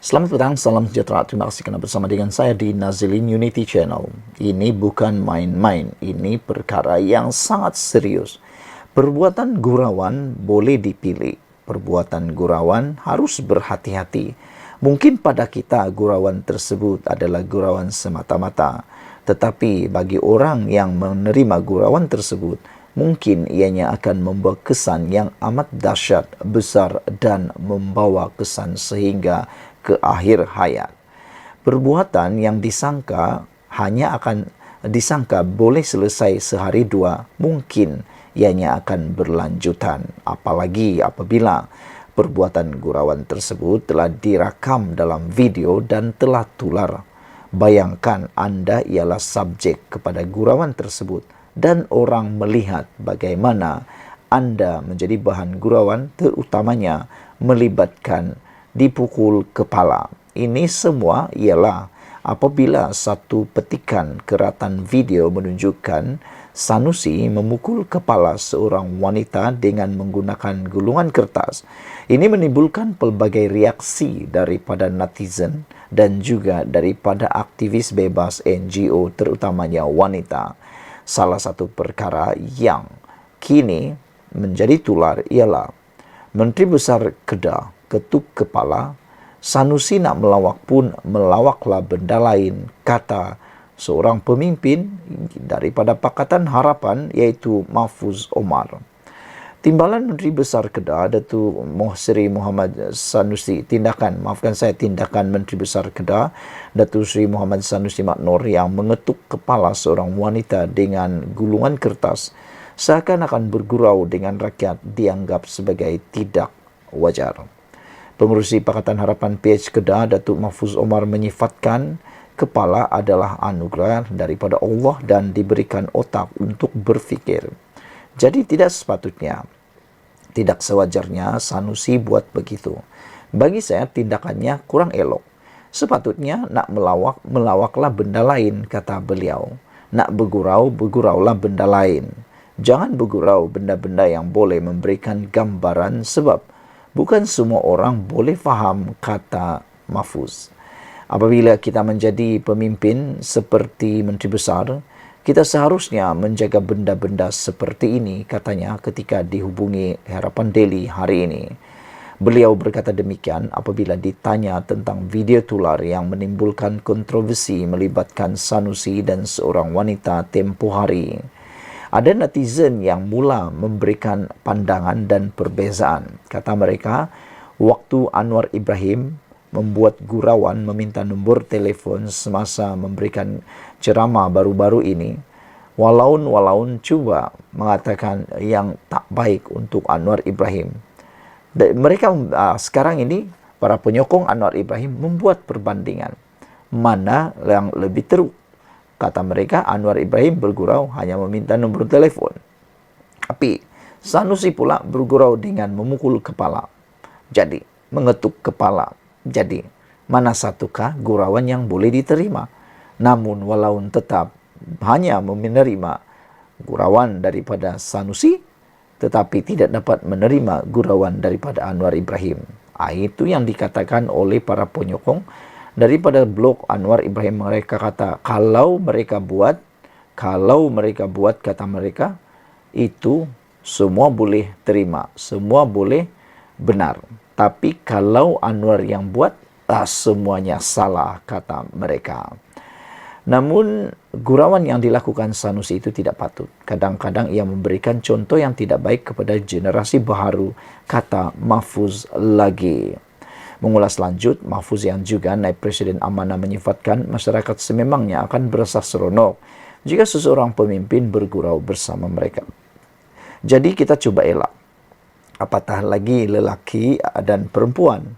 Selamat petang, salam sejahtera. Terima kasih kerana bersama dengan saya di Nazilin Unity Channel. Ini bukan main-main, ini perkara yang sangat serius. Perbuatan gurauan boleh dipilih. Perbuatan gurauan harus berhati-hati. Mungkin pada kita gurauan tersebut adalah gurauan semata-mata. Tetapi bagi orang yang menerima gurauan tersebut, mungkin ianya akan membawa kesan yang amat dahsyat, besar dan membawa kesan sehingga ke akhir hayat. Perbuatan yang disangka hanya akan disangka boleh selesai sehari dua, mungkin ianya akan berlanjutan. Apalagi apabila perbuatan gurauan tersebut telah direkam dalam video dan telah tular. Bayangkan anda ialah subjek kepada gurauan tersebut dan orang melihat bagaimana anda menjadi bahan gurauan, terutamanya melibatkan dipukul kepala. Ini semua ialah apabila satu petikan keratan video menunjukkan Sanusi memukul kepala seorang wanita dengan menggunakan gulungan kertas. Ini menimbulkan pelbagai reaksi daripada netizen dan juga daripada aktivis bebas NGO, terutamanya wanita. Salah satu perkara yang kini menjadi tular ialah Menteri Besar Kedah ketuk kepala, Sanusi nak melawak pun melawaklah benda lain, kata seorang pemimpin daripada Pakatan Harapan iaitu Mahfuz Omar. Timbalan Menteri Besar Kedah, Datuk Seri Muhammad Sanusi, tindakan Menteri Besar Kedah, Datuk Seri Muhammad Sanusi Maknor yang mengetuk kepala seorang wanita dengan gulungan kertas seakan-akan bergurau dengan rakyat dianggap sebagai tidak wajar. Pengerusi Pakatan Harapan PH Kedah, Datuk Mahfuz Omar menyifatkan kepala adalah anugerah daripada Allah dan diberikan otak untuk berfikir. Jadi tidak sepatutnya, tidak sewajarnya Sanusi buat begitu. Bagi saya tindakannya kurang elok. Sepatutnya nak melawaklah benda lain, kata beliau. Nak bergurau, berguraulah benda lain. Jangan bergurau benda-benda yang boleh memberikan gambaran sebab bukan semua orang boleh faham, kata Mahfuz. Apabila kita menjadi pemimpin seperti Menteri Besar, kita seharusnya menjaga benda-benda seperti ini, katanya ketika dihubungi Harapan Daily hari ini. Beliau berkata demikian apabila ditanya tentang video tular yang menimbulkan kontroversi melibatkan Sanusi dan seorang wanita tempoh hari. Ada netizen yang mula memberikan pandangan dan perbezaan. Kata mereka, waktu Anwar Ibrahim membuat gurauan meminta nombor telefon semasa memberikan ceramah baru-baru ini, walaun cuba mengatakan yang tak baik untuk Anwar Ibrahim. Mereka sekarang ini, para penyokong Anwar Ibrahim membuat perbandingan. Mana yang lebih teruk? Kata mereka, Anwar Ibrahim bergurau hanya meminta nombor telefon. Tapi Sanusi pula bergurau dengan memukul kepala. Jadi, mengetuk kepala. Jadi, mana satukah gurauan yang boleh diterima? Namun, walaupun tetap hanya menerima gurauan daripada Sanusi, tetapi tidak dapat menerima gurauan daripada Anwar Ibrahim. Itu yang dikatakan oleh para penyokong daripada blog Anwar Ibrahim. Mereka kata, kalau mereka buat, kata mereka, itu semua boleh terima, semua boleh benar. Tapi kalau Anwar yang buat, semuanya salah, kata mereka. Namun, gurauan yang dilakukan Sanusi itu tidak patut. Kadang-kadang ia memberikan contoh yang tidak baik kepada generasi baru, kata Mahfuz lagi. Mengulas lanjut, Mahfuz yang juga naib Presiden amanah menyifatkan masyarakat sememangnya akan berasa seronok jika seseorang pemimpin bergurau bersama mereka. Jadi kita coba elak. Apatah lagi lelaki dan perempuan.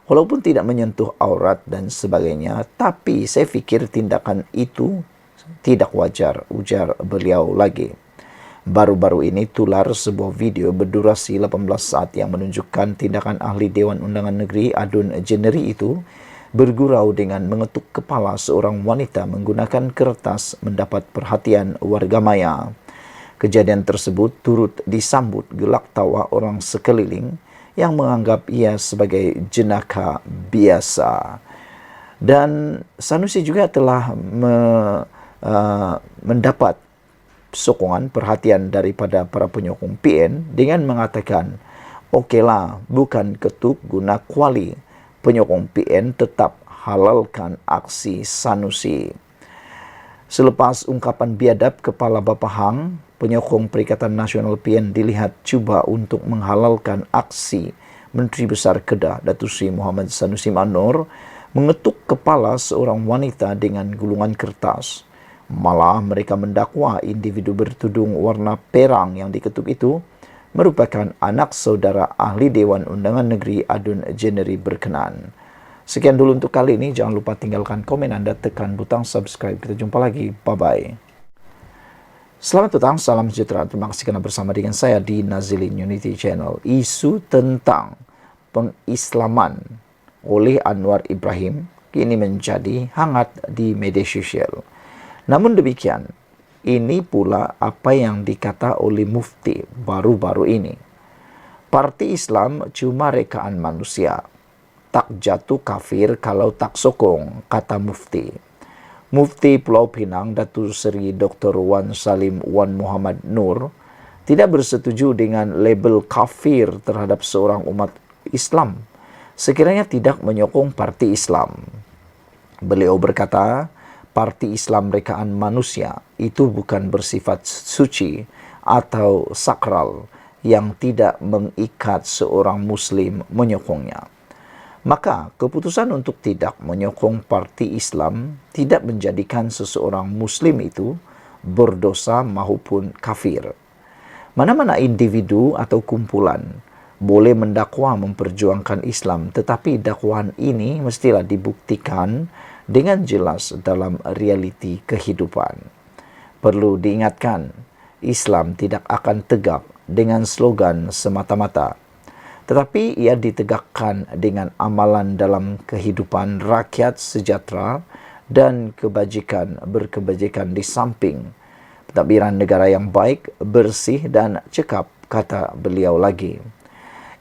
Walaupun tidak menyentuh aurat dan sebagainya, tapi saya fikir tindakan itu tidak wajar, ujar beliau lagi. Baru-baru ini tular sebuah video berdurasi 18 saat yang menunjukkan tindakan ahli Dewan Undangan Negeri Adun Jeneri itu bergurau dengan mengetuk kepala seorang wanita menggunakan kertas mendapat perhatian warga maya. Kejadian tersebut turut disambut gelak tawa orang sekeliling yang menganggap ia sebagai jenaka biasa. Dan Sanusi juga telah mendapat sokongan perhatian daripada para penyokong PN dengan mengatakan, okeylah, bukan ketuk guna kuali. Penyokong PN tetap halalkan aksi Sanusi. Selepas ungkapan biadab Kepala Bapa Hang, penyokong Perikatan Nasional PN dilihat cuba untuk menghalalkan aksi Menteri Besar Kedah Datuk Seri Muhammad Sanusi Manor mengetuk kepala seorang wanita dengan gulungan kertas. Malah mereka mendakwa individu bertudung warna perang yang diketuk itu merupakan anak saudara ahli Dewan Undangan Negeri Adun Jeneri berkenan. Sekian dulu untuk kali ini. Jangan lupa tinggalkan komen Anda, tekan butang subscribe. Kita jumpa lagi. Bye-bye. Selamat petang, salam sejahtera. Terima kasih kerana bersama dengan saya di Nazilin Unity Channel. Isu tentang pengislaman oleh Anwar Ibrahim kini menjadi hangat di media sosial. Namun demikian, ini pula apa yang dikata oleh Mufti baru-baru ini. Parti Islam cuma rekaan manusia. Tak jatuh kafir kalau tak sokong, kata Mufti. Mufti Pulau Pinang Datuk Seri Dr. Wan Salim Wan Muhammad Nur tidak bersetuju dengan label kafir terhadap seorang umat Islam sekiranya tidak menyokong parti Islam. Beliau berkata, parti Islam rekaan manusia itu bukan bersifat suci atau sakral yang tidak mengikat seorang Muslim menyokongnya. Maka keputusan untuk tidak menyokong parti Islam tidak menjadikan seseorang Muslim itu berdosa maupun kafir. Mana-mana individu atau kumpulan boleh mendakwa memperjuangkan Islam, tetapi dakwaan ini mestilah dibuktikan dengan jelas dalam realiti kehidupan. Perlu diingatkan, Islam tidak akan tegak dengan slogan semata-mata, tetapi ia ditegakkan dengan amalan dalam kehidupan rakyat sejahtera dan berkebajikan di samping pentadbiran negara yang baik, bersih dan cekap, kata beliau lagi.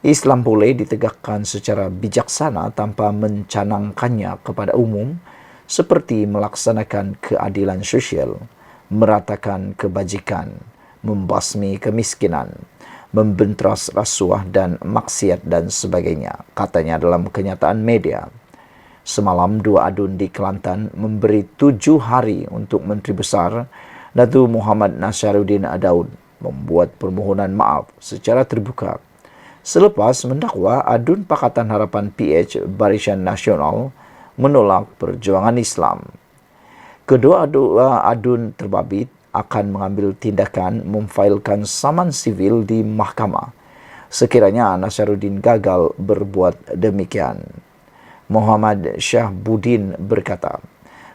Islam boleh ditegakkan secara bijaksana tanpa mencanangkannya kepada umum, seperti melaksanakan keadilan sosial, meratakan kebajikan, membasmi kemiskinan, membenteras rasuah dan maksiat dan sebagainya, katanya dalam kenyataan media. Semalam dua adun di Kelantan memberi 7 hari untuk Menteri Besar Datuk Muhammad Nasharuddin Daud membuat permohonan maaf secara terbuka selepas mendakwa adun Pakatan Harapan PH Barisan Nasional menolak perjuangan Islam. Kedua adun terbabit akan mengambil tindakan memfailkan saman sivil di mahkamah sekiranya Nasharuddin gagal berbuat demikian. Muhammad Syahbudin berkata,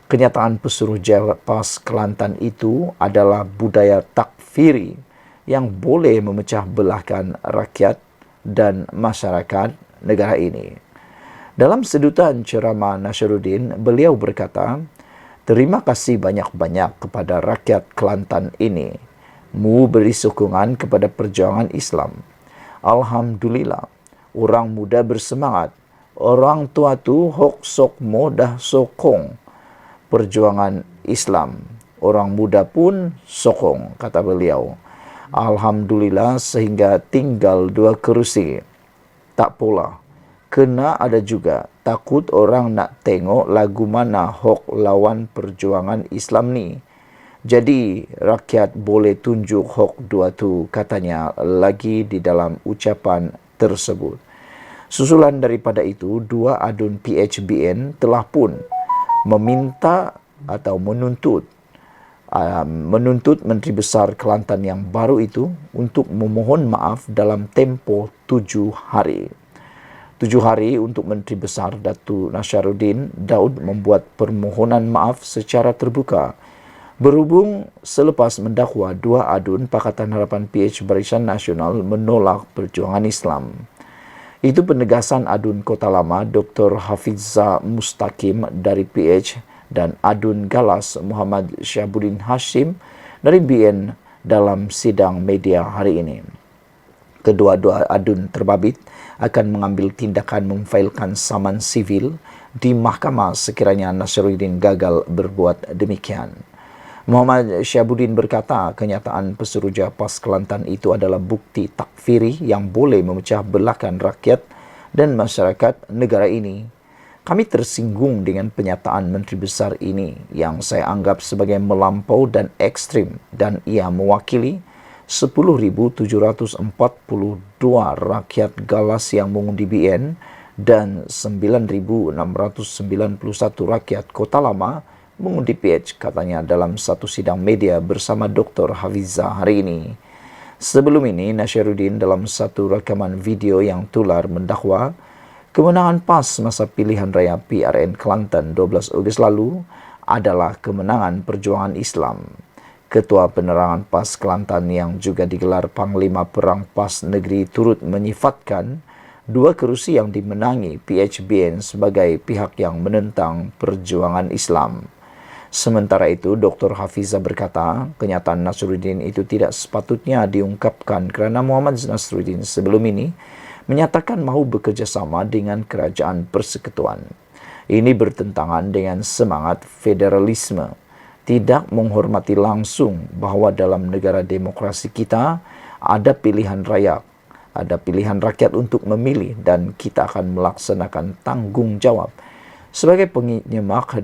kenyataan pesuruh Jalpas Kelantan itu adalah budaya takfiri yang boleh memecah belahkan rakyat dan masyarakat negara ini. Dalam sedutan ceramah Nasharuddin, beliau berkata, terima kasih banyak-banyak kepada rakyat Kelantan ini. Mu beri sokongan kepada perjuangan Islam. Alhamdulillah, orang muda bersemangat. Orang tua tu hok sok modah sokong perjuangan Islam. Orang muda pun sokong, kata beliau. Alhamdulillah sehingga tinggal 2 kerusi. Tak pula, kena ada juga takut orang nak tengok lagu mana hok lawan perjuangan Islam ni. Jadi rakyat boleh tunjuk hok 2 tu, katanya lagi di dalam ucapan tersebut. Susulan daripada itu, 2 adun PHBN telah pun meminta atau menuntut Menteri Besar Kelantan yang baru itu untuk memohon maaf dalam tempoh 7 hari. 7 hari untuk Menteri Besar Datuk Nasharuddin Daud membuat permohonan maaf secara terbuka berhubung selepas mendakwa 2 adun Pakatan Harapan PH Barisan Nasional menolak perjuangan Islam. Itu penegasan adun Kota Lama Dr. Hafizah Mustaqim dari PH dan adun Galas Muhammad Syahbudin Hashim dari BN dalam sidang media hari ini. Kedua-dua adun terbabit akan mengambil tindakan memfailkan saman sivil di mahkamah sekiranya Nasruddin gagal berbuat demikian. Muhammad Syabuddin berkata, kenyataan Pesuruhjah PAS Kelantan itu adalah bukti takfiri yang boleh memecah belahkan rakyat dan masyarakat negara ini. Kami tersinggung dengan penyataan Menteri Besar ini yang saya anggap sebagai melampau dan ekstrim, dan ia mewakili 10.742 rakyat Galas yang mengundi BN dan 9.691 rakyat Kota Lama mengundi PH, katanya dalam satu sidang media bersama Dr. Hafiza hari ini. Sebelum ini, Nasruddin dalam satu rekaman video yang tular mendakwa kemenangan PAS masa pilihan raya PRN Kelantan 12 Ogos lalu adalah kemenangan perjuangan Islam. Ketua Penerangan PAS Kelantan yang juga digelar Panglima Perang PAS Negeri turut menyifatkan dua kerusi yang dimenangi PHBN sebagai pihak yang menentang perjuangan Islam. Sementara itu, Dr. Hafiza berkata, kenyataan Nasruddin itu tidak sepatutnya diungkapkan kerana Muhammad Nasruddin sebelum ini menyatakan mahu bekerjasama dengan Kerajaan Persekutuan. Ini bertentangan dengan semangat federalisme, tidak menghormati langsung bahawa dalam negara demokrasi kita ada pilihan rakyat untuk memilih, dan kita akan melaksanakan tanggungjawab sebagai penyemak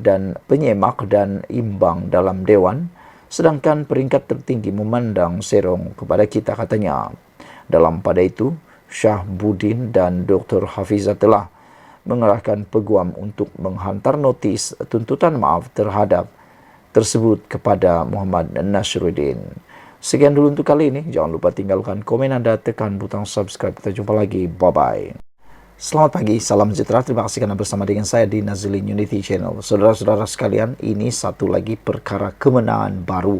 dan imbang dalam Dewan, sedangkan peringkat tertinggi memandang serong kepada kita, katanya. Dalam pada itu, Syabuddin dan Dr. Hafiza telah mengerahkan peguam untuk menghantar notis tuntutan maaf terhadap tersebut kepada Muhammad Nasruddin. Sekian dulu untuk kali ini. Jangan lupa tinggalkan komen Anda, tekan butang subscribe. Kita jumpa lagi. Bye-bye. Selamat pagi, salam sejahtera. Terima kasih karena bersama dengan saya di Nazilin Unity Channel. Saudara-saudara sekalian, ini satu lagi perkara kemenangan baru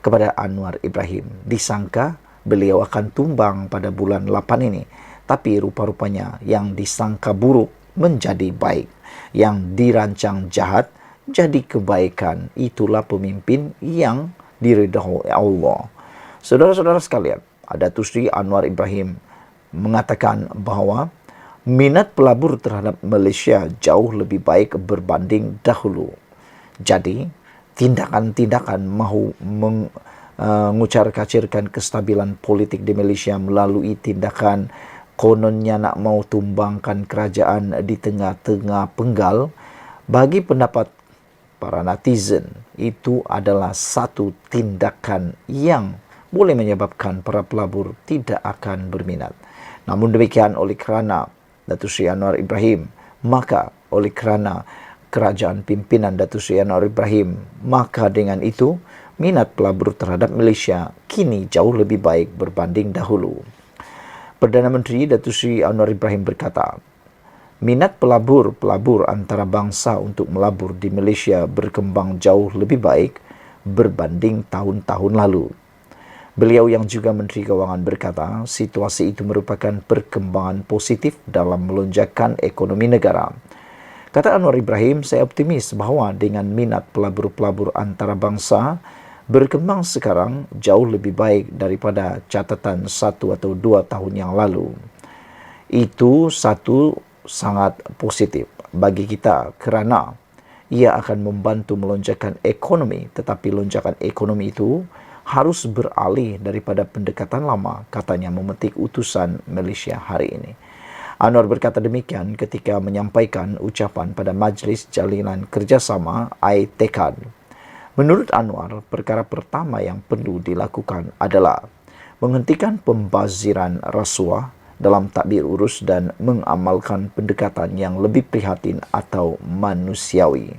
kepada Anwar Ibrahim. Disangka beliau akan tumbang pada bulan 8 ini. Tapi rupa-rupanya yang disangka buruk menjadi baik. Yang dirancang jahat jadi kebaikan. Itulah pemimpin yang diridhoi Allah. Saudara-saudara sekalian, Datuk Seri Anwar Ibrahim mengatakan bahawa minat pelabur terhadap Malaysia jauh lebih baik berbanding dahulu. Jadi, tindakan-tindakan mahu mengucar-kacirkan kestabilan politik di Malaysia melalui tindakan kononnya nak mau tumbangkan kerajaan di tengah-tengah penggal, bagi pendapat para netizen, itu adalah satu tindakan yang boleh menyebabkan para pelabur tidak akan berminat. Namun demikian, oleh kerana Datuk Seri Anwar Ibrahim, maka oleh kerana kerajaan pimpinan Datuk Seri Anwar Ibrahim, maka dengan itu minat pelabur terhadap Malaysia kini jauh lebih baik berbanding dahulu. Perdana Menteri Datuk Seri Anwar Ibrahim berkata, minat pelabur antara bangsa untuk melabur di Malaysia berkembang jauh lebih baik berbanding tahun-tahun lalu. Beliau yang juga Menteri Kewangan berkata, situasi itu merupakan perkembangan positif dalam melonjakkan ekonomi negara. Kata Anwar Ibrahim, saya optimis bahawa dengan minat pelabur-pelabur antara bangsa berkembang sekarang jauh lebih baik daripada catatan 1 atau 2 tahun yang lalu. Itu satu sangat positif bagi kita kerana ia akan membantu melonjakkan ekonomi, tetapi lonjakan ekonomi itu harus beralih daripada pendekatan lama, katanya memetik utusan Malaysia hari ini. Anwar berkata demikian ketika menyampaikan ucapan pada Majlis Jalinan Kerjasama ITECAD. Menurut Anwar, perkara pertama yang perlu dilakukan adalah menghentikan pembaziran rasuah dalam tadbir urus dan mengamalkan pendekatan yang lebih prihatin atau manusiawi.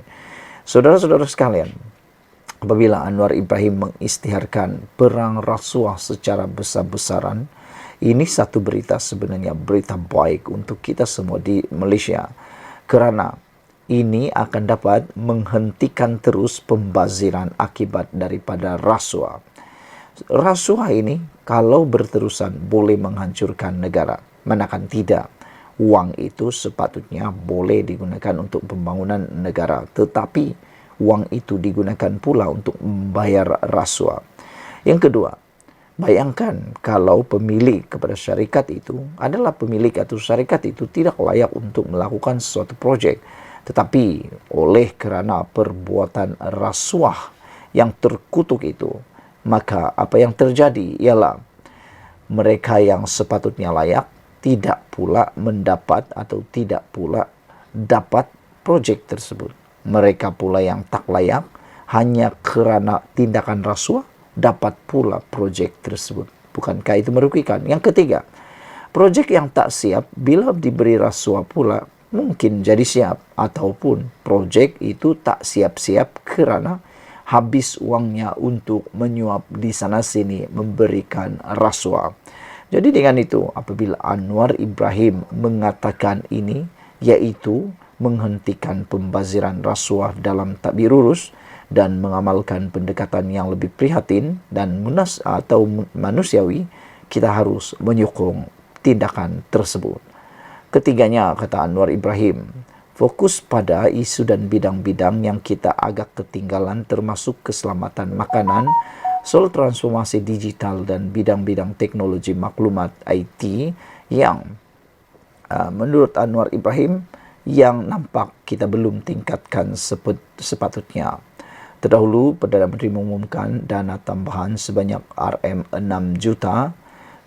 Saudara-saudara sekalian, apabila Anwar Ibrahim mengisytiharkan perang rasuah secara besar-besaran, ini satu berita, sebenarnya berita baik untuk kita semua di Malaysia, kerana ini akan dapat menghentikan terus pembaziran akibat daripada rasuah. Rasuah ini kalau berterusan boleh menghancurkan negara. Manakan tidak, wang itu sepatutnya boleh digunakan untuk pembangunan negara, tetapi wang itu digunakan pula untuk membayar rasuah. Yang kedua, Bayangkan kalau pemilik kepada syarikat itu adalah pemilik atau syarikat itu tidak layak untuk melakukan suatu proyek, tetapi oleh kerana perbuatan rasuah yang terkutuk itu, maka apa yang terjadi ialah mereka yang sepatutnya layak tidak pula mendapat atau tidak pula dapat proyek tersebut. Mereka pula yang tak layak hanya kerana tindakan rasuah dapat pula proyek tersebut. Bukankah itu merugikan? Yang ketiga, proyek yang tak siap bila diberi rasuah pula mungkin jadi siap, ataupun proyek itu tak siap-siap kerana habis uangnya untuk menyuap di sana sini memberikan rasuah. Jadi dengan itu, apabila Anwar Ibrahim mengatakan ini, yaitu menghentikan pembaziran rasuah dalam tadbir urus dan mengamalkan pendekatan yang lebih prihatin dan manusiawi, kita harus menyokong tindakan tersebut. Ketiganya, kata Anwar Ibrahim, fokus pada isu dan bidang-bidang yang kita agak ketinggalan termasuk keselamatan makanan, soal transformasi digital dan bidang-bidang teknologi maklumat IT yang menurut Anwar Ibrahim yang nampak kita belum tingkatkan sepatutnya. Terdahulu, Perdana Menteri mengumumkan dana tambahan sebanyak RM6 juta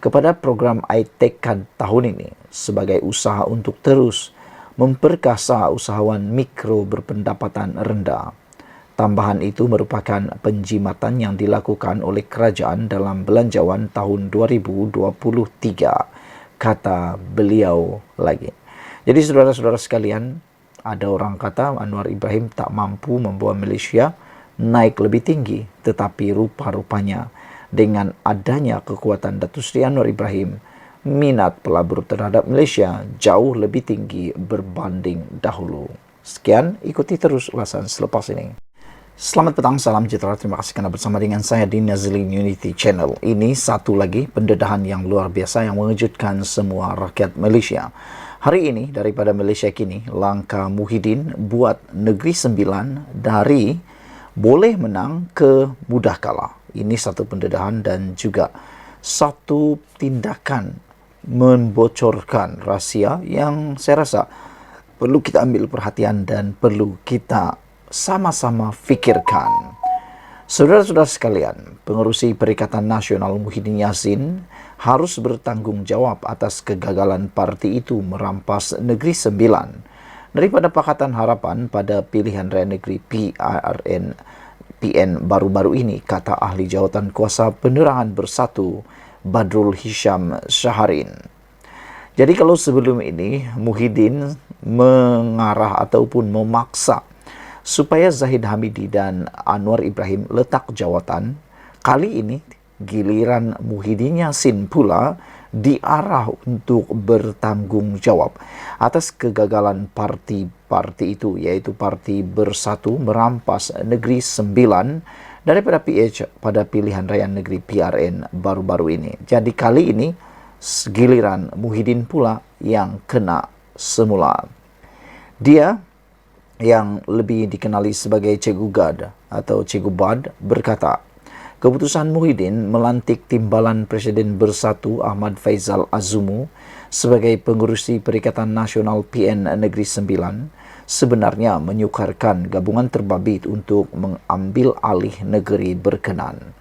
kepada program iTechCAD tahun ini sebagai usaha untuk terus memperkasa usahawan mikro berpendapatan rendah. Tambahan itu merupakan penjimatan yang dilakukan oleh kerajaan dalam belanjawan tahun 2023, kata beliau lagi. Jadi saudara-saudara sekalian, ada orang kata Anwar Ibrahim tak mampu membawa Malaysia naik lebih tinggi, tetapi rupa-rupanya dengan adanya kekuatan Datuk Seri Anwar Ibrahim, minat pelabur terhadap Malaysia jauh lebih tinggi berbanding dahulu. Sekian, ikuti terus ulasan selepas ini. Selamat petang, salam sejahtera. Terima kasih kerana bersama dengan saya di Nazilin Unity Channel. Ini satu lagi pendedahan yang luar biasa yang mengejutkan semua rakyat Malaysia. Hari ini daripada Malaysia kini, langkah Muhyiddin buat Negeri Sembilan dari boleh menang ke mudah kalah. Ini satu pendedahan dan juga satu tindakan membocorkan rahsia yang saya rasa perlu kita ambil perhatian dan perlu kita sama-sama fikirkan. Saudara-saudara sekalian, pengerusi Perikatan Nasional Muhyiddin Yassin harus bertanggung jawab atas kegagalan parti itu merampas Negeri Sembilan daripada Pakatan Harapan pada pilihan raya negeri PN baru-baru ini, kata ahli jawatan kuasa penerangan bersatu Badrul Hisham Syaharin. Jadi kalau sebelum ini Muhyiddin mengarah ataupun memaksa supaya Zahid Hamidi dan Anwar Ibrahim letak jawatan, kali ini giliran Muhyiddin Yassin pula diarah untuk bertanggung jawab atas kegagalan parti itu, yaitu Parti Bersatu merampas Negeri Sembilan daripada PH pada pilihan raya negeri PRN baru-baru ini. Jadi kali ini giliran Muhyiddin pula yang kena semula. Dia yang lebih dikenali sebagai Cikgu Gad atau Cikgu Bad berkata, keputusan Muhyiddin melantik Timbalan Presiden Bersatu Ahmad Faizal Azumu sebagai pengerusi Perikatan Nasional PN Negeri Sembilan sebenarnya menyukarkan gabungan terbabit untuk mengambil alih negeri berkenan.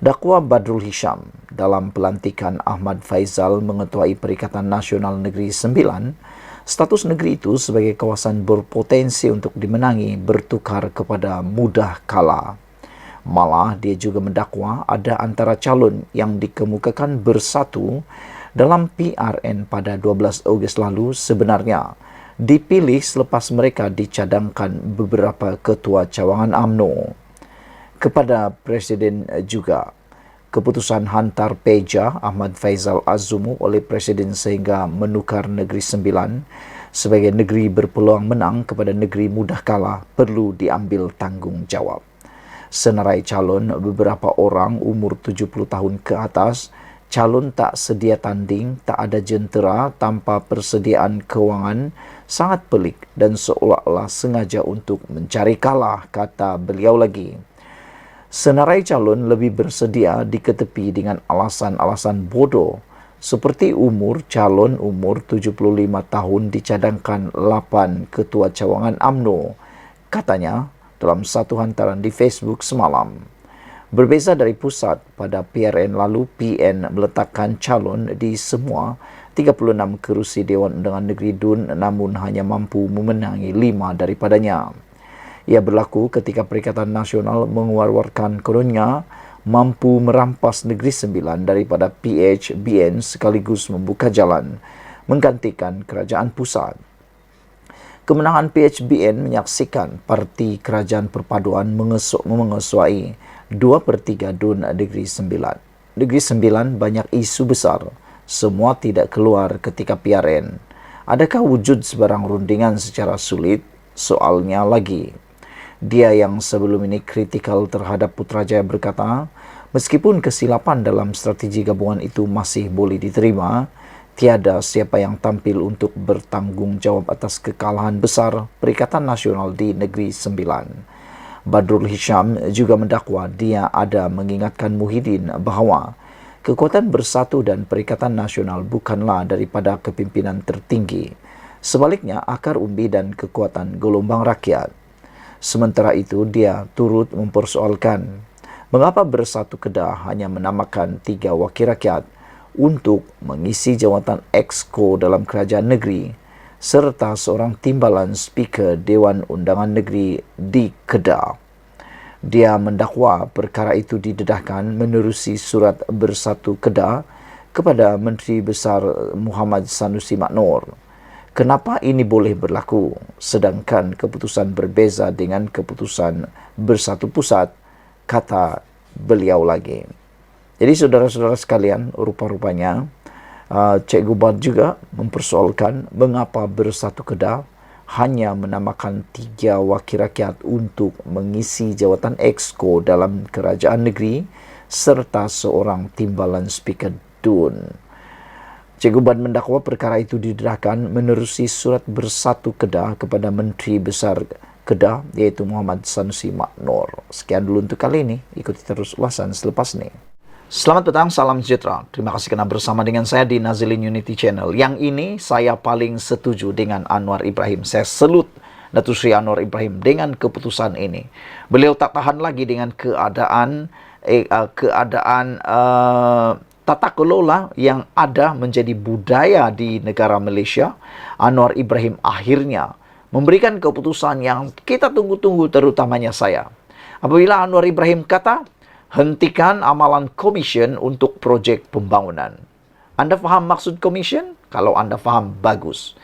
Dakwa Badrul Hisham dalam pelantikan Ahmad Faizal mengetuai Perikatan Nasional Negeri Sembilan, status negeri itu sebagai kawasan berpotensi untuk dimenangi bertukar kepada mudah kalah. Malah dia juga mendakwa ada antara calon yang dikemukakan bersatu dalam PRN pada 12 Ogos lalu sebenarnya dipilih selepas mereka dicadangkan beberapa ketua cawangan UMNO. Kepada Presiden juga, keputusan hantar peja Ahmad Faizal Azumu oleh Presiden sehingga menukar Negeri Sembilan sebagai negeri berpeluang menang kepada negeri mudah kalah perlu diambil tanggung jawab. Senarai calon beberapa orang umur 70 tahun ke atas, calon tak sedia tanding, tak ada jentera, tanpa persediaan kewangan, sangat pelik dan seolah-olah sengaja untuk mencari kalah, kata beliau lagi. Senarai calon lebih bersedia diketepi dengan alasan-alasan bodoh, seperti umur 75 tahun dicadangkan 8 ketua cawangan UMNO, katanya dalam satu hantaran di Facebook semalam. Berbeza dari pusat, pada PRN lalu PN meletakkan calon di semua 36 kerusi Dewan Undangan Negeri DUN namun hanya mampu memenangi 5 daripadanya. Ia berlaku ketika Perikatan Nasional mengeluarkan kononnya mampu merampas Negeri Sembilan daripada PHBN sekaligus membuka jalan menggantikan kerajaan pusat. Kemenangan PHBN menyaksikan Parti Kerajaan Perpaduan mengesuai 2/3 DUN Negeri Sembilan. Negeri Sembilan banyak isu besar, semua tidak keluar ketika PRN. Adakah wujud sebarang rundingan secara sulit? Soalnya lagi. Dia yang sebelum ini kritikal terhadap Putrajaya berkata, meskipun kesilapan dalam strategi gabungan itu masih boleh diterima, tiada siapa yang tampil untuk bertanggung jawab atas kekalahan besar Perikatan Nasional di Negeri Sembilan. Badrul Hisham juga mendakwa dia ada mengingatkan Muhyiddin bahawa kekuatan bersatu dan Perikatan Nasional bukanlah daripada kepimpinan tertinggi. Sebaliknya, akar umbi dan kekuatan gelombang rakyat. Sementara itu, dia turut mempersoalkan mengapa Bersatu Kedah hanya menamakan 3 wakil rakyat untuk mengisi jawatan Exco dalam kerajaan negeri serta seorang timbalan Speaker Dewan Undangan Negeri di Kedah. Dia mendakwa perkara itu didedahkan menerusi surat Bersatu Kedah kepada Menteri Besar Muhammad Sanusi Maknor. Kenapa ini boleh berlaku sedangkan keputusan berbeza dengan keputusan Bersatu Pusat, kata beliau lagi. Jadi saudara-saudara sekalian, rupa-rupanya Cikgu Bad juga mempersoalkan mengapa Bersatu Kedah hanya menamakan 3 wakil rakyat untuk mengisi jawatan Exco dalam kerajaan negeri serta seorang timbalan Speaker DUN. Cikgu Bad mendakwa perkara itu didedahkan menerusi surat Bersatu Kedah kepada Menteri Besar Kedah iaitu Muhammad Sanusi Maknor. Sekian dulu untuk kali ini. Ikuti terus ulasan selepas ini. Selamat petang, salam sejahtera. Terima kasih kerana bersama dengan saya di Nazilin Unity Channel. Yang ini saya paling setuju dengan Anwar Ibrahim. Saya salut Datuk Seri Anwar Ibrahim dengan keputusan ini. Beliau tak tahan lagi dengan keadaan tata kelola yang ada menjadi budaya di negara Malaysia. Anwar Ibrahim akhirnya memberikan keputusan yang kita tunggu-tunggu, terutamanya saya. Apabila Anwar Ibrahim kata, hentikan amalan komisen untuk projek pembangunan. Anda faham maksud komisen? Kalau anda faham, bagus.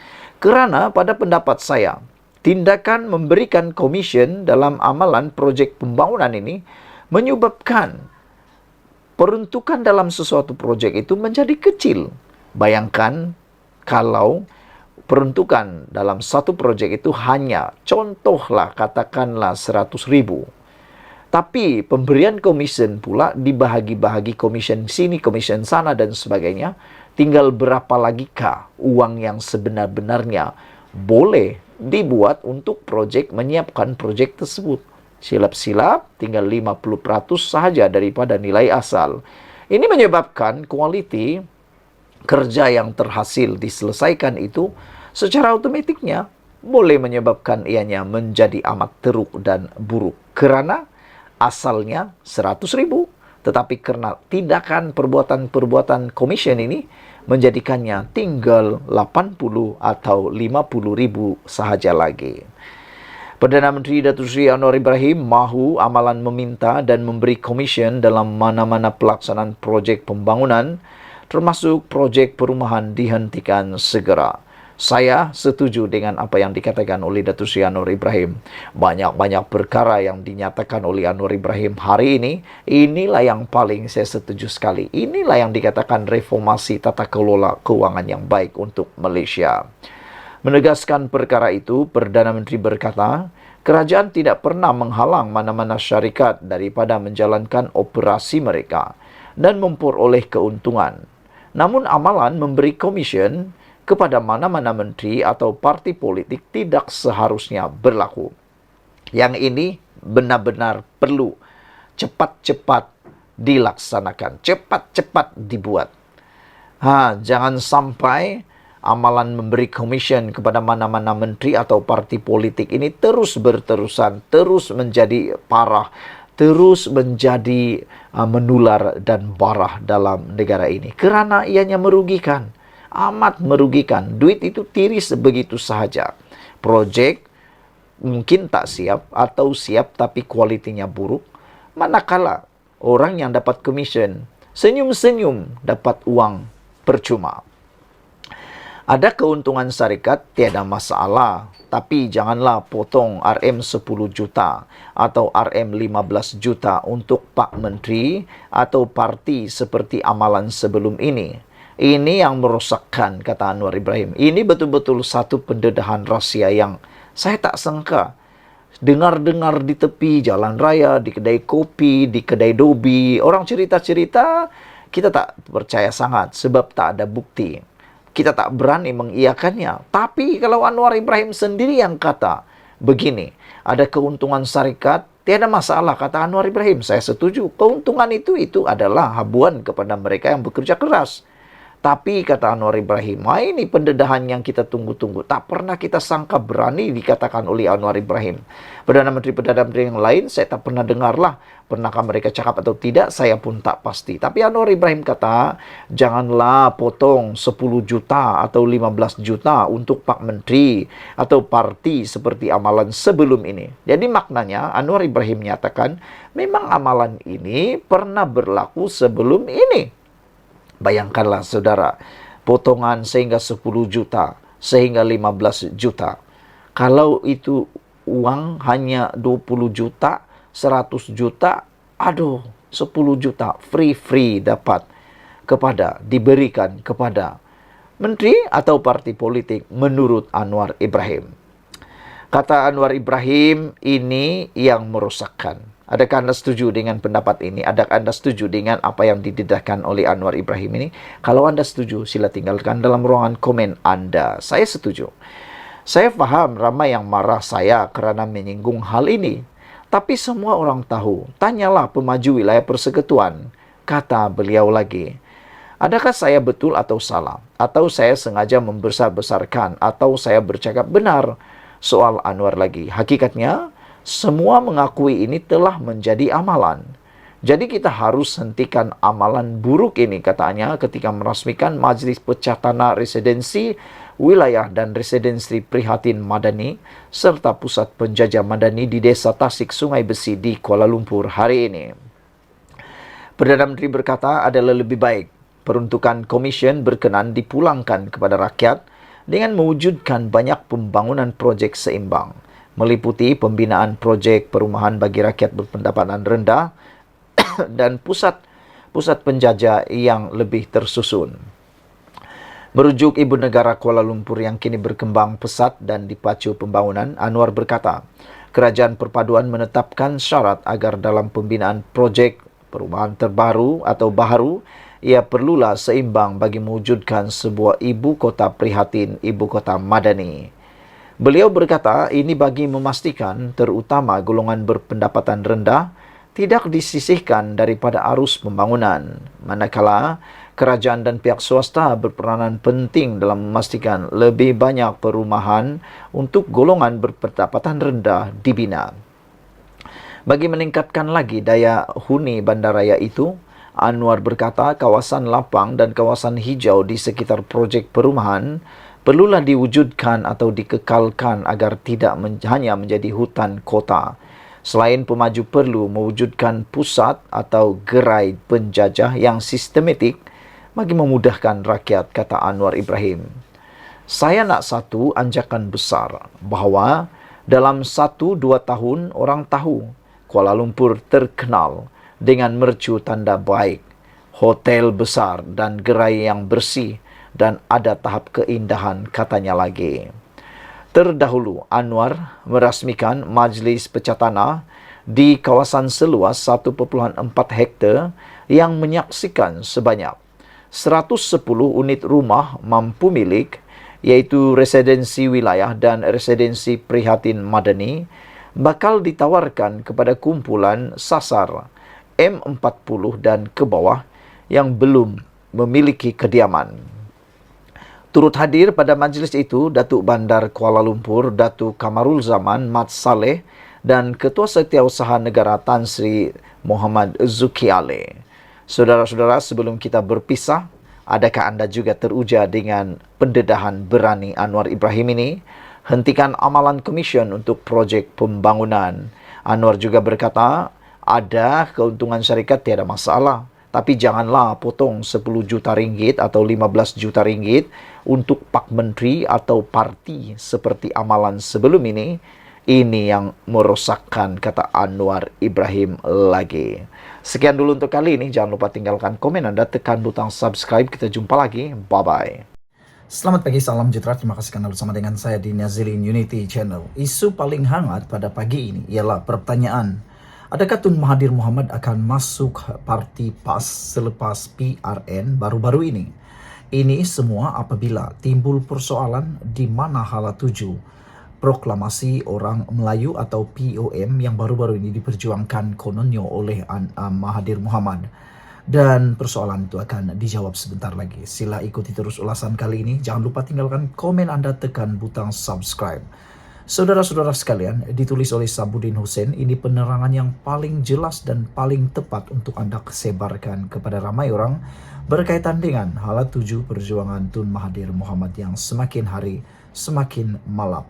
Kerana pada pendapat saya, tindakan memberikan komisen dalam amalan projek pembangunan ini menyebabkan peruntukan dalam sesuatu projek itu menjadi kecil. Bayangkan kalau peruntukan dalam satu projek itu hanya, contohlah katakanlah 100,000. Tapi pemberian komisen pula dibahagi-bahagi, komisen sini, komisen sana dan sebagainya. Tinggal berapa lagi kah uang yang sebenar-benarnya boleh dibuat untuk projek, menyiapkan projek tersebut. Silap-silap tinggal 50% sahaja daripada nilai asal. Ini menyebabkan kualiti kerja yang terhasil diselesaikan itu secara otomatiknya boleh menyebabkan ianya menjadi amat teruk dan buruk. Kerana asalnya 100,000, tetapi kerana tindakan perbuatan komisen ini menjadikannya tinggal 80 atau 50,000 sahaja lagi. Perdana Menteri Datuk Seri Anwar Ibrahim mahu amalan meminta dan memberi komisen dalam mana-mana pelaksanaan projek pembangunan, termasuk projek perumahan, dihentikan segera. Saya setuju dengan apa yang dikatakan oleh Datuk Seri Anwar Ibrahim. Banyak-banyak perkara yang dinyatakan oleh Anwar Ibrahim hari ini, inilah yang paling saya setuju sekali. Inilah yang dikatakan reformasi tata kelola keuangan yang baik untuk Malaysia. Menegaskan perkara itu, Perdana Menteri berkata, kerajaan tidak pernah menghalang mana-mana syarikat daripada menjalankan operasi mereka dan memperoleh keuntungan. Namun amalan memberi komisen kepada mana-mana menteri atau parti politik tidak seharusnya berlaku. Yang ini benar-benar perlu cepat-cepat dilaksanakan, cepat-cepat dibuat. Jangan sampai amalan memberi commission kepada mana-mana menteri atau parti politik ini terus berterusan, terus menjadi parah, terus menjadi menular dan barah dalam negara ini. Kerana ianya merugikan, amat merugikan. Duit itu tiris begitu sahaja. Projek mungkin tak siap atau siap tapi kualitinya buruk. Manakala orang yang dapat commission senyum-senyum dapat uang percuma. Ada keuntungan syarikat, tiada masalah. Tapi janganlah potong RM 10 juta atau RM 15 juta untuk Pak Menteri atau parti seperti amalan sebelum ini. Ini yang merosakkan, kata Anwar Ibrahim. Ini betul-betul satu pendedahan rahsia yang saya tak sangka. Dengar-dengar di tepi jalan raya, di kedai kopi, di kedai dobi, orang cerita-cerita, kita tak percaya sangat sebab tak ada bukti. Kita tak berani mengiyakannya. Tapi kalau Anwar Ibrahim sendiri yang kata begini, ada keuntungan syarikat, tiada masalah, kata Anwar Ibrahim. Saya setuju. Keuntungan itu adalah habuan kepada mereka yang bekerja keras. Tapi kata Anwar Ibrahim, ini pendedahan yang kita tunggu-tunggu. Tak pernah kita sangka berani dikatakan oleh Anwar Ibrahim. Perdana Menteri-Perdana Menteri yang lain saya tak pernah dengarlah. Pernahkah mereka cakap atau tidak, saya pun tak pasti. Tapi Anwar Ibrahim kata, janganlah potong 10 juta atau 15 juta untuk Pak Menteri atau parti seperti amalan sebelum ini. Jadi maknanya Anwar Ibrahim menyatakan, memang amalan ini pernah berlaku sebelum ini. Bayangkanlah saudara, potongan sehingga 10 juta, sehingga 15 juta. Kalau itu uang hanya 20 juta, 100 juta, 10 juta free dapat diberikan kepada menteri atau parti politik menurut Anwar Ibrahim. Kata Anwar Ibrahim, ini yang merosakkan. Adakah Anda setuju dengan pendapat ini? Adakah Anda setuju dengan apa yang didedahkan oleh Anwar Ibrahim ini? Kalau Anda setuju, sila tinggalkan dalam ruangan komen Anda. Saya setuju. Saya faham ramai yang marah saya kerana menyinggung hal ini. Tapi semua orang tahu. Tanyalah pemaju wilayah persekutuan. Kata beliau lagi. Adakah saya betul atau salah? Atau saya sengaja membesar-besarkan? Atau saya bercakap benar? Soal Anwar lagi. Hakikatnya, semua mengakui ini telah menjadi amalan. Jadi kita harus hentikan amalan buruk ini, katanya, ketika merasmikan Majlis Pecah Tanah Residensi Wilayah dan Residensi Prihatin Madani serta Pusat Penjajah Madani di Desa Tasik Sungai Besi di Kuala Lumpur hari ini. Perdana Menteri berkata adalah lebih baik peruntukan komisen berkenan dipulangkan kepada rakyat dengan mewujudkan banyak pembangunan projek seimbang, meliputi pembinaan projek perumahan bagi rakyat berpendapatan rendah dan pusat penjajah yang lebih tersusun. Merujuk Ibu Negara Kuala Lumpur yang kini berkembang pesat dan dipacu pembangunan, Anwar berkata, Kerajaan Perpaduan menetapkan syarat agar dalam pembinaan projek perumahan terbaru atau baharu, ia perlulah seimbang bagi mewujudkan sebuah ibu kota prihatin, ibu kota madani. Beliau berkata ini bagi memastikan terutama golongan berpendapatan rendah tidak disisihkan daripada arus pembangunan. Manakala kerajaan dan pihak swasta berperanan penting dalam memastikan lebih banyak perumahan untuk golongan berpendapatan rendah dibina. Bagi meningkatkan lagi daya huni bandaraya itu, Anwar berkata kawasan lapang dan kawasan hijau di sekitar projek perumahan perlulah diwujudkan atau dikekalkan agar tidak hanya menjadi hutan kota. Selain pemaju perlu mewujudkan pusat atau gerai penjajah yang sistematik bagi memudahkan rakyat, kata Anwar Ibrahim. Saya nak satu anjakan besar bahawa dalam 1-2 tahun orang tahu Kuala Lumpur terkenal dengan mercu tanda baik, hotel besar dan gerai yang bersih, dan ada tahap keindahan, katanya lagi. Terdahulu, Anwar merasmikan Majlis Pecah Tanah di kawasan seluas 1.4 hektar yang menyaksikan sebanyak 110 unit rumah mampu milik, iaitu residensi wilayah dan residensi prihatin madani, bakal ditawarkan kepada kumpulan sasar M40 dan ke bawah yang belum memiliki kediaman. Turut hadir pada majlis itu Datuk Bandar Kuala Lumpur, Datuk Kamarul Zaman Mat Saleh dan Ketua Setiausaha Negara Tan Sri Muhammad Zuki Ali. Saudara-saudara, sebelum kita berpisah, adakah anda juga teruja dengan pendedahan berani Anwar Ibrahim ini? Hentikan amalan komision untuk projek pembangunan. Anwar juga berkata, ada keuntungan syarikat tiada masalah. Tapi janganlah potong 10 juta ringgit atau 15 juta ringgit untuk Pak Menteri atau parti seperti amalan sebelum ini. Ini yang merosakkan, kata Anwar Ibrahim lagi. Sekian dulu untuk kali ini. Jangan lupa tinggalkan komen Anda, tekan butang subscribe. Kita jumpa lagi. Bye-bye. Selamat pagi, salam sejahtera. Terima kasih karena bersama dengan saya di Nazilin Unity Channel. Isu paling hangat pada pagi ini ialah pertanyaan, adakah Tun Mahathir Mohamad akan masuk parti PAS selepas PRN baru-baru ini? Ini semua apabila timbul persoalan di mana hala tuju proklamasi orang Melayu atau POM yang baru-baru ini diperjuangkan kononnya oleh Mahathir Mohamad. Dan persoalan itu akan dijawab sebentar lagi. Sila ikuti terus ulasan kali ini. Jangan lupa tinggalkan komen Anda, tekan butang subscribe. Saudara-saudara sekalian, ditulis oleh Sabudin Hussein, ini penerangan yang paling jelas dan paling tepat untuk Anda sebarkan kepada ramai orang berkaitan dengan hala tuju perjuangan Tun Mahathir Mohamad yang semakin hari semakin malap.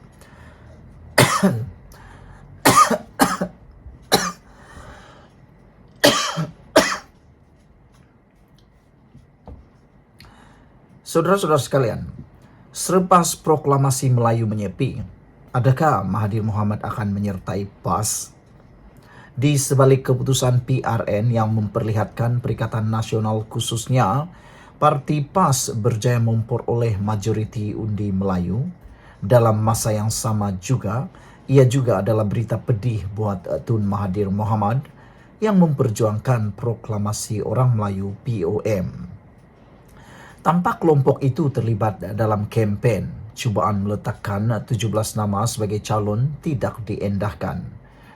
Saudara-saudara sekalian, selepas proklamasi Melayu menyepi, adakah Mahathir Mohamad akan menyertai PAS? Di sebalik keputusan PRN yang memperlihatkan Perikatan Nasional khususnya, Parti PAS berjaya memperoleh majoriti undi Melayu. Dalam masa yang sama juga, ia juga adalah berita pedih buat Tun Mahathir Mohamad yang memperjuangkan proklamasi orang Melayu POM. Tanpa kelompok itu terlibat dalam kempen, cubaan meletakkan 17 nama sebagai calon tidak diendahkan.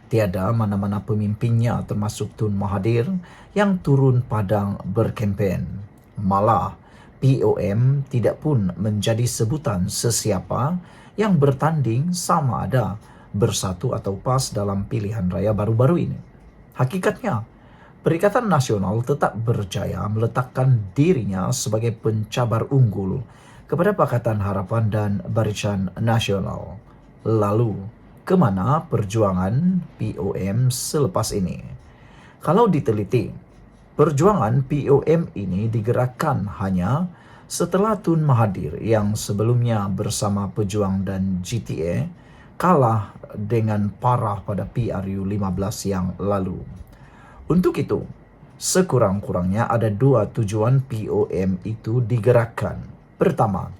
Tiada mana-mana pemimpinnya termasuk Tun Mahathir yang turun padang berkempen. Malah, POM tidak pun menjadi sebutan sesiapa yang bertanding sama ada bersatu atau PAS dalam pilihan raya baru-baru ini. Hakikatnya, Perikatan Nasional tetap berjaya meletakkan dirinya sebagai pencabar unggul kepada Pakatan Harapan dan Barisan Nasional. Lalu, kemana perjuangan POM selepas ini? Kalau diteliti, perjuangan POM ini digerakkan hanya setelah Tun Mahathir yang sebelumnya bersama Pejuang dan GTA kalah dengan parah pada PRU 15 yang lalu. Untuk itu, sekurang-kurangnya ada dua tujuan POM itu digerakkan. Pertama,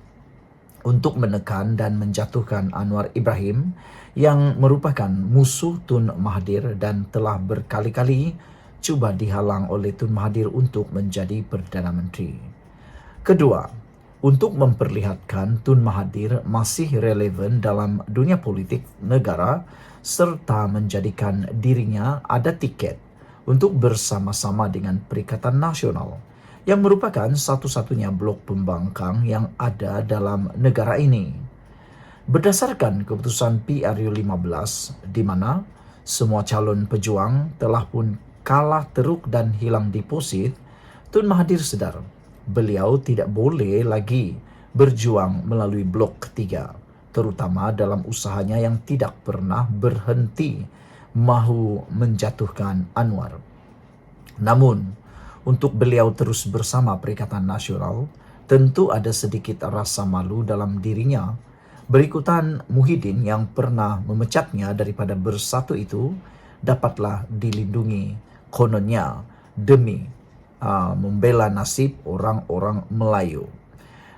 untuk menekan dan menjatuhkan Anwar Ibrahim yang merupakan musuh Tun Mahathir dan telah berkali-kali cuba dihalang oleh Tun Mahathir untuk menjadi Perdana Menteri. Kedua, untuk memperlihatkan Tun Mahathir masih relevan dalam dunia politik negara serta menjadikan dirinya ada tiket untuk bersama-sama dengan Perikatan Nasional yang merupakan satu-satunya blok pembangkang yang ada dalam negara ini. Berdasarkan keputusan PRU 15 di mana semua calon pejuang telah pun kalah teruk dan hilang deposit, Tun Mahathir sedar beliau tidak boleh lagi berjuang melalui blok ketiga, terutama dalam usahanya yang tidak pernah berhenti mahu menjatuhkan Anwar. Namun, untuk beliau terus bersama Perikatan Nasional, tentu ada sedikit rasa malu dalam dirinya. Berikutan Muhyiddin yang pernah memecatnya daripada bersatu itu dapatlah dilindungi kononnya demi membela nasib orang-orang Melayu.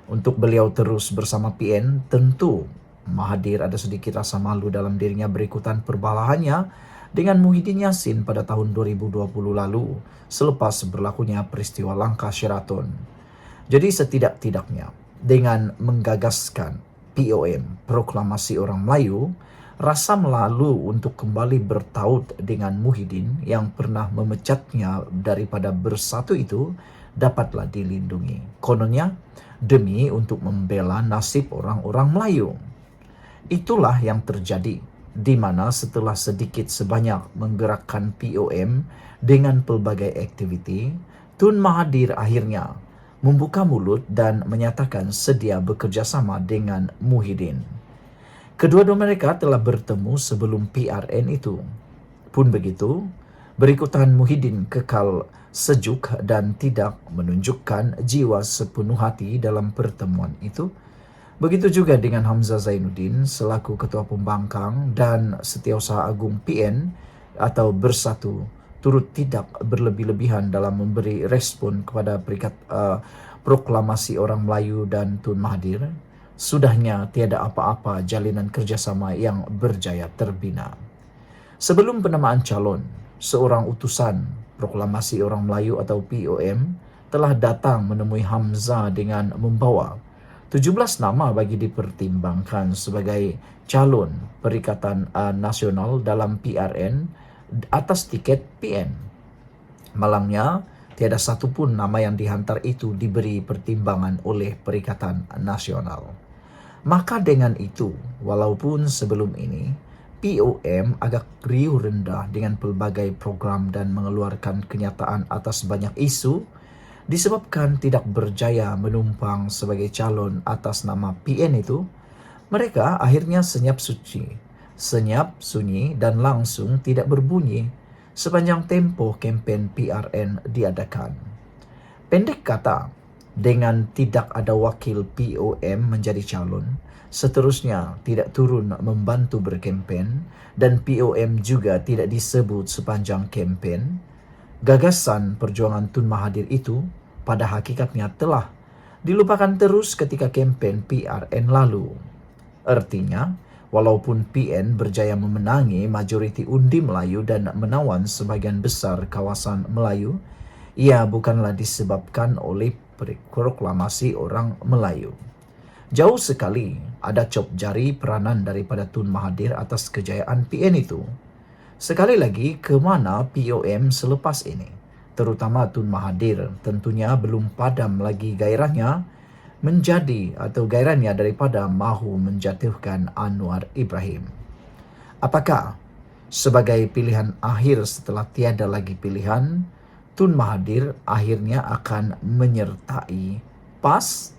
Untuk beliau terus bersama PN, tentu Mahathir ada sedikit rasa malu dalam dirinya berikutan perbalahannya dengan Muhyiddin Yassin pada tahun 2020 lalu selepas berlakunya peristiwa langka Sheraton. Jadi setidak-tidaknya dengan menggagaskan POM, Proklamasi Orang Melayu, Rasa malu untuk kembali bertaut dengan Muhyiddin yang pernah memecatnya daripada bersatu itu dapatlah dilindungi. Kononnya demi untuk membela nasib orang-orang Melayu. Itulah yang terjadi, di mana setelah sedikit sebanyak menggerakkan POM dengan pelbagai aktiviti, Tun Mahathir akhirnya membuka mulut dan menyatakan sedia bekerjasama dengan Muhyiddin. Kedua-dua mereka telah bertemu sebelum PRN itu. Pun begitu, berikutan Muhyiddin kekal sejuk dan tidak menunjukkan jiwa sepenuh hati dalam pertemuan itu. Begitu juga dengan Hamzah Zainuddin selaku Ketua Pembangkang dan Setiausaha Agung PN atau Bersatu turut tidak berlebih-lebihan dalam memberi respon kepada proklamasi orang Melayu dan Tun Mahathir. Sudahnya tiada apa-apa jalinan kerjasama yang berjaya terbina. Sebelum penamaan calon, seorang utusan proklamasi orang Melayu atau POM telah datang menemui Hamzah dengan membawa 17 nama bagi dipertimbangkan sebagai calon Perikatan Nasional dalam PRN atas tiket PN. Malangnya, tiada satu pun nama yang dihantar itu diberi pertimbangan oleh Perikatan Nasional. Maka dengan itu, walaupun sebelum ini POM agak riuh rendah dengan pelbagai program dan mengeluarkan kenyataan atas banyak isu, disebabkan tidak berjaya menumpang sebagai calon atas nama PN itu, mereka akhirnya senyap sunyi dan langsung tidak berbunyi sepanjang tempo kempen PRN diadakan. Pendek kata, dengan tidak ada wakil POM menjadi calon, seterusnya tidak turun membantu berkempen dan POM juga tidak disebut sepanjang kempen, gagasan perjuangan Tun Mahathir itu pada hakikatnya telah dilupakan terus ketika kempen PRN lalu. Artinya, walaupun PN berjaya memenangi majoriti undi Melayu dan menawan sebagian besar kawasan Melayu, ia bukanlah disebabkan oleh proklamasi orang Melayu. Jauh sekali ada cop jari peranan daripada Tun Mahathir atas kejayaan PN itu. Sekali lagi, kemana POM selepas ini? Terutama Tun Mahathir tentunya belum padam lagi gairahnya daripada mahu menjatuhkan Anwar Ibrahim. Apakah sebagai pilihan akhir setelah tiada lagi pilihan, Tun Mahathir akhirnya akan menyertai PAS?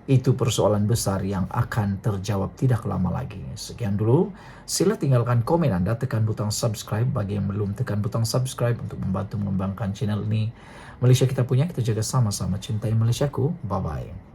Itu persoalan besar yang akan terjawab tidak lama lagi. Sekian dulu, sila tinggalkan komen Anda, tekan butang subscribe bagi yang belum tekan butang subscribe untuk membantu mengembangkan channel ini. Malaysia kita punya, kita jaga sama-sama, cintai Malaysiaku. Bye-bye.